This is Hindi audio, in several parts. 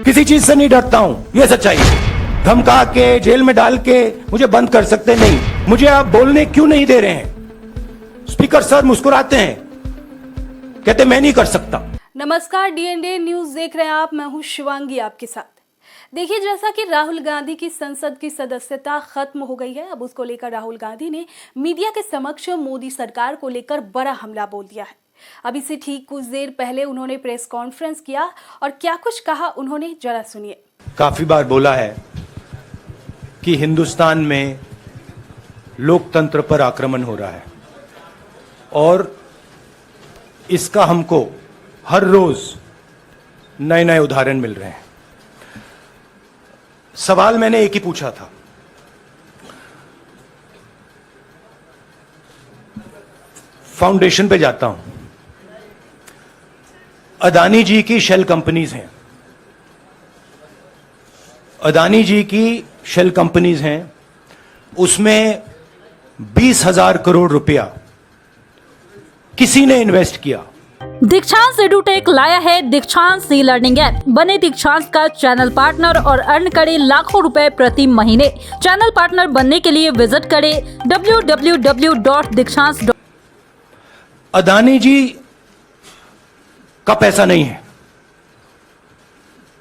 किसी चीज से नहीं डरता हूं, यह सच्चाई है। धमका के जेल में डाल के मुझे बंद कर सकते नहीं। मुझे आप बोलने क्यों नहीं दे रहे हैं? स्पीकर सर मुस्कुराते हैं, कहते मैं नहीं कर सकता। नमस्कार, डीएनडे न्यूज देख रहे हैं आप। मैं हूं शिवांगी आपके साथ। देखिए, जैसा कि राहुल गांधी की संसद की सदस्यता खत्म हो गई है, अब उसको लेकर राहुल गांधी ने मीडिया के समक्ष मोदी सरकार को लेकर बड़ा हमला बोल दिया है। अभी से ठीक कुछ देर पहले उन्होंने प्रेस कॉन्फ्रेंस किया और क्या कुछ कहा उन्होंने, जरा सुनिए। काफी बार बोला है कि हिंदुस्तान में लोकतंत्र पर आक्रमण हो रहा है और इसका हमको हर रोज नए नए उदाहरण मिल रहे हैं। सवाल मैंने एक ही पूछा था, फाउंडेशन पे जाता हूं, अदानी जी की शेल कंपनीज हैं, अदानी जी की शेल कंपनीज हैं, उसमें 20,000 करोड़ रुपया किसी ने इन्वेस्ट किया। दीक्षांत एडुटेक लाया है दीक्षांत ई लर्निंग ऐप। बने दीक्षांत का चैनल पार्टनर और अर्न करें लाखों रुपए प्रति महीने। चैनल पार्टनर बनने के लिए विजिट करें www.दीक्षांत। अदानी जी का पैसा नहीं है,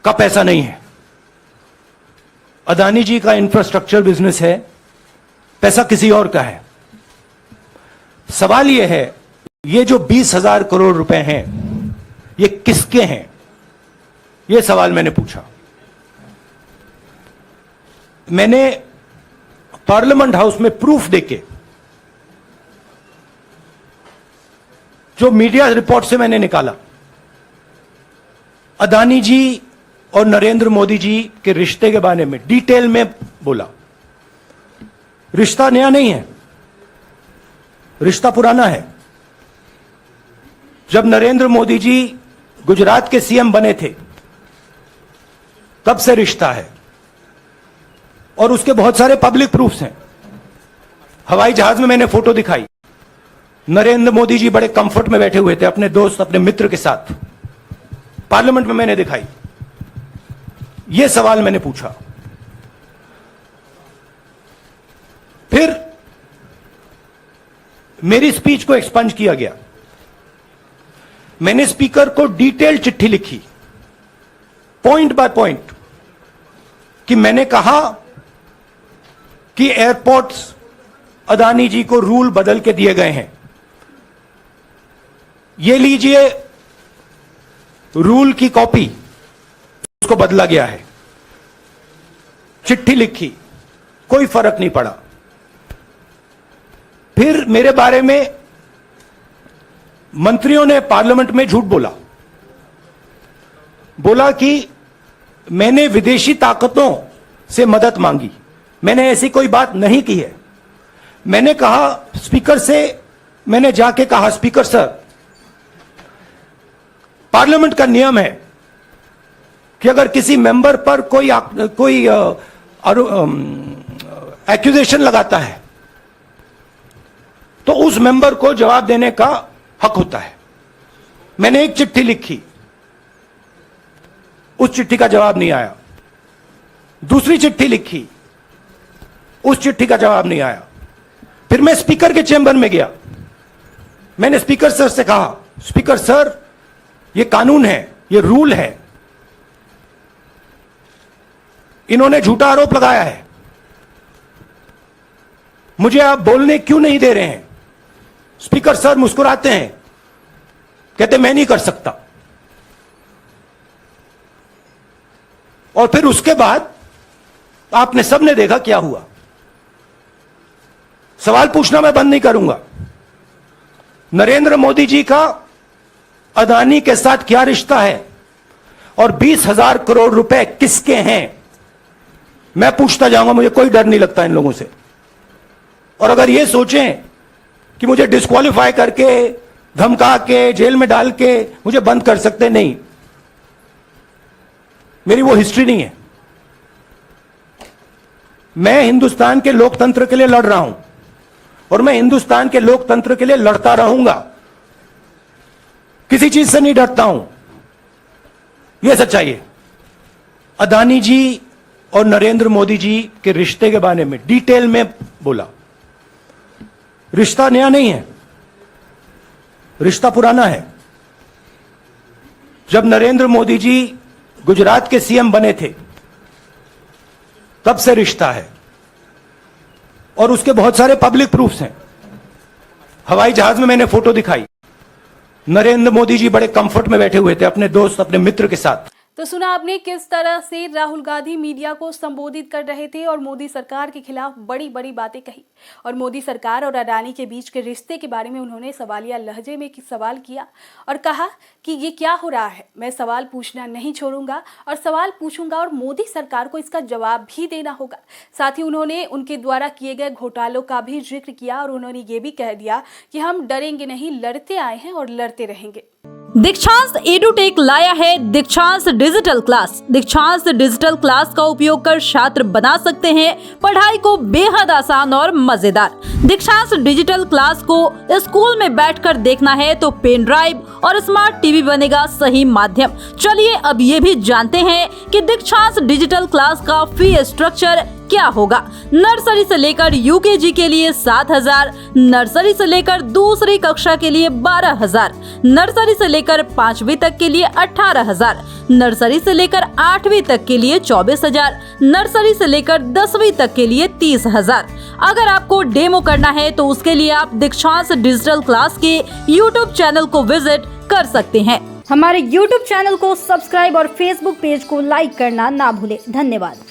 का पैसा नहीं है। अदानी जी का इंफ्रास्ट्रक्चर बिजनेस है, पैसा किसी और का है। सवाल यह है, ये जो 20,000 करोड़ रुपए हैं, ये किसके हैं? ये सवाल मैंने पूछा। मैंने पार्लियामेंट हाउस में प्रूफ देके, जो मीडिया रिपोर्ट से मैंने निकाला, अदानी जी और नरेंद्र मोदी जी के रिश्ते के बारे में डिटेल में बोला। रिश्ता नया नहीं है, रिश्ता पुराना है। जब नरेंद्र मोदी जी गुजरात के सीएम बने थे, तब से रिश्ता है और उसके बहुत सारे पब्लिक प्रूफ्स हैं। हवाई जहाज में मैंने फोटो दिखाई, नरेंद्र मोदी जी बड़े कंफर्ट में बैठे हुए थे अपने दोस्त, अपने मित्र के साथ। पार्लियामेंट में मैंने दिखाई। यह सवाल मैंने पूछा। फिर मेरी स्पीच को एक्सपंज किया गया। मैंने स्पीकर को डिटेल चिट्ठी लिखी, पॉइंट बाय पॉइंट, कि मैंने कहा कि एयरपोर्ट्स अदानी जी को रूल बदल के दिए गए हैं। ये लीजिए रूल की कॉपी, उसको बदला गया है। चिट्ठी लिखी, कोई फर्क नहीं पड़ा। फिर मेरे बारे में मंत्रियों ने पार्लियामेंट में झूठ बोला कि मैंने विदेशी ताकतों से मदद मांगी। मैंने ऐसी कोई बात नहीं की है। मैंने कहा स्पीकर से, मैंने जाके कहा, स्पीकर सर, पार्लियामेंट का नियम है कि अगर किसी मेंबर पर कोई एक्यूजेशन लगाता है तो उस मेंबर को जवाब देने का हक होता है। मैंने एक चिट्ठी लिखी, उस चिट्ठी का जवाब नहीं आया। दूसरी चिट्ठी लिखी, उस चिट्ठी का जवाब नहीं आया। फिर मैं स्पीकर के चेंबर में गया। मैंने स्पीकर सर से कहा, स्पीकर सर, ये कानून है, ये रूल है, इन्होंने झूठा आरोप लगाया है, मुझे आप बोलने क्यों नहीं दे रहे हैं? स्पीकर सर मुस्कुराते हैं, कहते मैं नहीं कर सकता। और फिर उसके बाद आपने सबने देखा क्या हुआ। सवाल पूछना मैं बंद नहीं करूंगा। नरेंद्र मोदी जी का अदानी के साथ क्या रिश्ता है और 20,000 करोड़ रुपए किसके हैं, मैं पूछता जाऊंगा। मुझे कोई डर नहीं लगता इन लोगों से। और अगर ये सोचें कि मुझे डिस्क्वालीफाई करके, धमका के, जेल में डाल के मुझे बंद कर सकते, नहीं, मेरी वो हिस्ट्री नहीं है। मैं हिंदुस्तान के लोकतंत्र के लिए लड़ रहा हूं और मैं हिंदुस्तान के लोकतंत्र के लिए लड़ता रहूंगा। किसी चीज से नहीं डरता हूं, यह सच्चाई है। अदानी जी और नरेंद्र मोदी जी के रिश्ते के बारे में डिटेल में बोला। रिश्ता नया नहीं है, रिश्ता पुराना है। जब नरेंद्र मोदी जी गुजरात के सीएम बने थे तब से रिश्ता है और उसके बहुत सारे पब्लिक प्रूफ्स हैं। हवाई जहाज में मैंने फोटो दिखाई, नरेंद्र मोदी जी बड़े कंफर्ट में बैठे हुए थे अपने दोस्त, अपने मित्र के साथ। तो सुना आपने किस तरह से राहुल गांधी मीडिया को संबोधित कर रहे थे और मोदी सरकार के खिलाफ बड़ी बड़ी बातें कही और मोदी सरकार और अडानी के बीच के रिश्ते के बारे में उन्होंने सवालिया लहजे में सवाल किया और कहा कि ये क्या हो रहा है। मैं सवाल पूछना नहीं छोड़ूंगा और सवाल पूछूंगा और मोदी सरकार को इसका जवाब भी देना होगा। साथ ही उन्होंने उनके द्वारा किए गए घोटालों का भी जिक्र किया और उन्होंने ये भी कह दिया कि हम डरेंगे नहीं, लड़ते आए हैं और लड़ते रहेंगे। दीक्षांत एडुटेक लाया है दीक्षांत डिजिटल क्लास। दीक्षांत डिजिटल क्लास का उपयोग कर छात्र बना सकते हैं पढ़ाई को बेहद आसान और मजेदार। दीक्षांत डिजिटल क्लास को स्कूल में बैठकर देखना है तो पेन ड्राइव और स्मार्ट टीवी बनेगा सही माध्यम। चलिए अब ये भी जानते हैं कि दीक्षांत डिजिटल क्लास का फी स्ट्रक्चर क्या होगा। नर्सरी से लेकर यूकेजी के लिए 7,000, नर्सरी से लेकर दूसरी कक्षा के लिए 12,000, नर्सरी से लेकर 5वीं तक के लिए 18,000, नर्सरी से लेकर 8वीं तक के लिए 24,000, नर्सरी से लेकर 10वीं तक के लिए 30,000। अगर आपको डेमो करना है तो उसके लिए आप दीक्षांत डिजिटल क्लास के YouTube चैनल को विजिट कर सकते हैं। हमारे YouTube चैनल को सब्सक्राइब और Facebook पेज को लाइक करना ना भूलें। धन्यवाद।